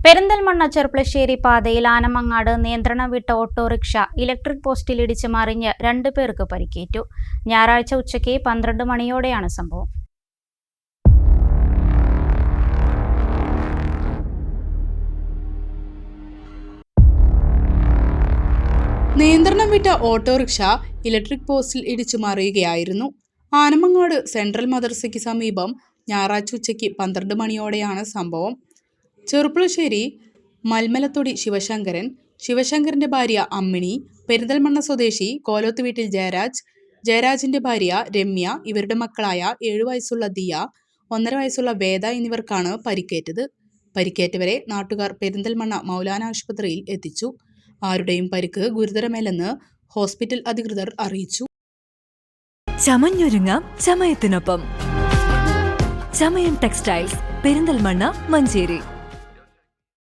പെരിന്തൽമണ്ണ ചെർപ്പളശ്ശേരി പാതയിൽ ആനമങ്ങാട് നിയന്ത്രണം വിട്ട ഓട്ടോറിക്ഷ ഇലക്ട്രിക് പോസ്റ്റിൽ ഇടിച്ച് മറിഞ്ഞ് 2 പേർക്ക് പരിക്കേറ്റു. ഞായറാഴ്ച ഉച്ചയ്ക്ക് 12 മണിയോടെയാണ് സംഭവം. നിയന്ത്രണം വിട്ട ഓട്ടോറിക്ഷ ഇലക്ട്രിക് പോസ്റ്റിൽ ഇടിച്ചു മറിയുകയായിരുന്നു. ആനമങ്ങാട് സെൻട്രൽ മദ്രസയ്ക്ക് സമീപം ഞായറാഴ്ച ഉച്ചയ്ക്ക് 12 മണിയോടെയാണ് സംഭവം. ചെർപ്പളശ്ശേരി മൽമലത്തൊടി ശിവശങ്കരന്റെ ഭാര്യ അമ്മിണി, പെരിന്തൽമണ്ണ സ്വദേശി കോലോത്ത് വീട്ടിൽ ജയരാജിന്റെ ഭാര്യ രമ്യ, ഇവരുടെ മക്കളായ 7 വയസ്സുള്ള ദിയ, 1.5 വയസ്സുള്ള വേദ എന്നിവർക്കാണ് പരിക്കേറ്റത്. പരിക്കേറ്റവരെ നാട്ടുകാർ പെരിന്തൽമണ്ണ മൗലാന ആശുപത്രിയിൽ എത്തിച്ചു. ആരുടെയും പരിക്ക് ഗുരുതരമല്ലെന്ന് ഹോസ്പിറ്റൽ അധികൃതർ അറിയിച്ചു. ചമഞ്ഞൊരുങ്ങാം ചമയത്തിനൊപ്പം. ചമയം ടെക്സ്റ്റൈൽസ്, പെരിന്തൽമണ്ണ, മഞ്ചേരി.